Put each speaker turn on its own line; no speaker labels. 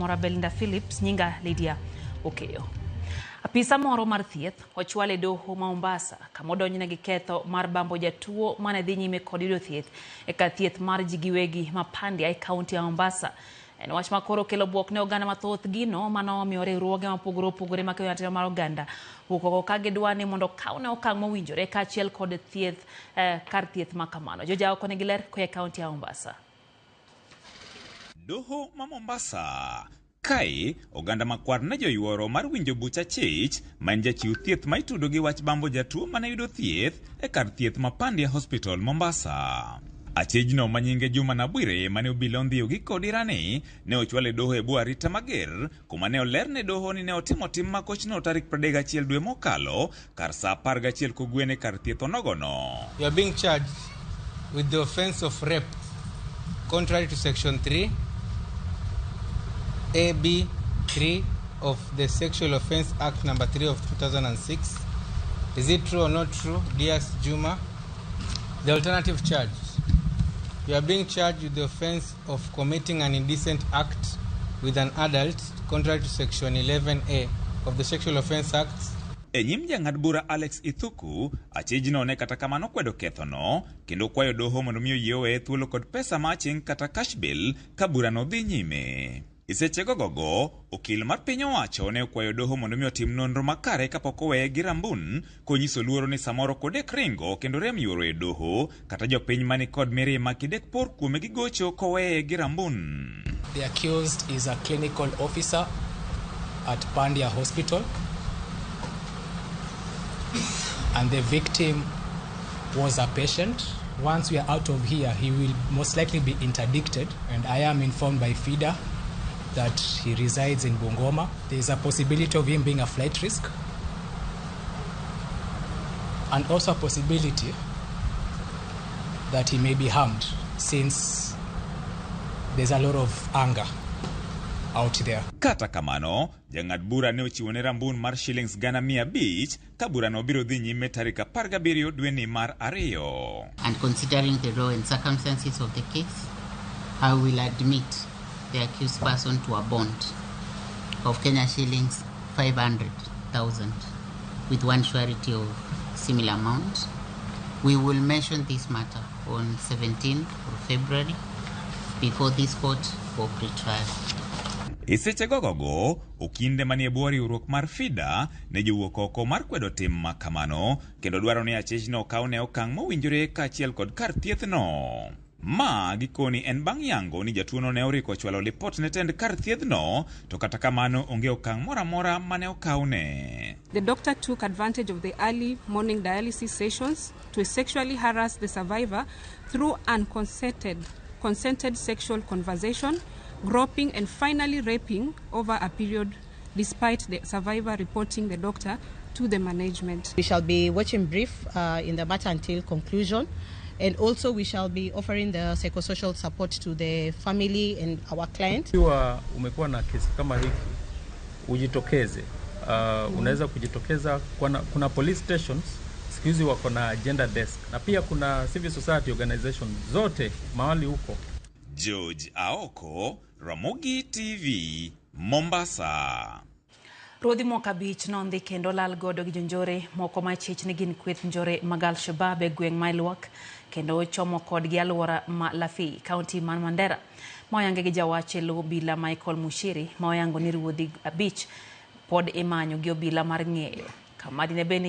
mora Belinda Phillips, nyinga Lydia Okeyo. Apisa moro mar thieth ochwale doho Mombasa kamodonjne gi ketho mar bambo jatuo mane dhi nyime kod yudo thieth e kar thieth mar ji giwegi ma Pandia e kaunti ya Mombasa. En wach makoro kelo buok ne oganda mathoth gino mano omiyo riwruoge mopogore opogore makeyo ratiro mar oganda wuok ka gidwa ni mondo kawne okang' mowinjore kaachiel kod thieth kar thieth ma kamano. Joja oko ne giler koe kaunti ya Mombasa.
Doho ma Mombasa kai oganda makwar ne joyuoro mar winjo bucha chich man jachiw thieth ma itudo gi wach bambo jatuo mane yudo thieth e kar thieth ma Pandia Hospital Mombasa. Achejno manyinge Juma Nabwire mane obila ondhiyo gi kodirani ne ochwale doho e bwo arita mager kuma ne olerne doho ni ne otimo tim makochno tarik 31 dwe mokalo kar saa 11 kogwene kar thieth onogono.
You are being charged with the offense of rape contrary to section 3 AB 3 of the Sexual Offence Act number 3 of 2006. Is it true or not true, dear Juma? The alternative charge. You are being charged with the offense of committing an indecent act with an adult contrary to section 11A of the Sexual Offence Act.
Enyim jang'ad bura Alex Ithuku, achejno ne kata kamano kwedo kethono kendo kwayo doho mondo miyo yiewe thuolo kod pesa maching kata cash bill ka bura no dhi nyime. Iseche gogo, okil mar piny owacho ne okwayo doho mondo miyo tim nonro makare kapok oweye gi rambun konyiso luoro ni samoro kodek ringo kendo rem yuoro e doho kata jopiny mani kod mirima kidek por kuome gi gocho koweye gi rambun.
The accused is a clinical officer at Pandia Hospital and the victim was a patient. Once we are out of here, he will most likely be interdicted, and I am informed by FIDA that he resides in Bungoma. There is a possibility of him being a flight risk and also a possibility that he may be harmed since there's a lot of anger out there.
Kata kamano, jang'ad bura ne ochiwo ne rambun mar shillings Ghana 500 ka bura no biro dhi nyime tarik 17 dwe ni mar ariyo.
And considering the law and circumstances of the case, I will admit the accused person to a bond of Kenya shillings 500,000 with one surety of similar amount. We will mention this matter on 17th of February before this court for pre-trial.
Iseche gogo, okinde manie bwo riwruok mar FIDA ne jowuok oko mar kwedo tim makamano kendo dwaro ni achejno okawne okang' mowinjore kaachiel kod kar thiethno. Ma gikoni en bang' yango ni jatuono ne oriko chwalo lipot ne tend kar thiethno to kata kamano onge okang' mora mane okawne.
The doctor took advantage of the early morning dialysis sessions to sexually harass the survivor through consented sexual conversation, groping and finally raping over a period despite the survivor reporting the doctor to the management.
We shall be watching brief in the matter until conclusion. And also we shall be offering the psychosocial support to the family and our client.
Ikiwa umekuwa na kesi kama hiki, ujitokeze. Unaweza kujitokeza kuna police stations, siku hizi wako na gender desk. Na pia kuna civil society organization zote mahali huko.
George Aoko, Ramogi TV, Mombasa.
Ruodhi moko 5 nondi kendo lal godo gi jonjore moko ma chich ni gin kweth njore magal Shabab e gweng' Mailwak kendo chomo kod gi alwora ma Lafi kaunti man Mandera. Moyange gi jawache lo obila Michael Mushiri moyango ni ruodhi 5 pod imanyo gi obila mar ng'eyo. Kamadi ne beni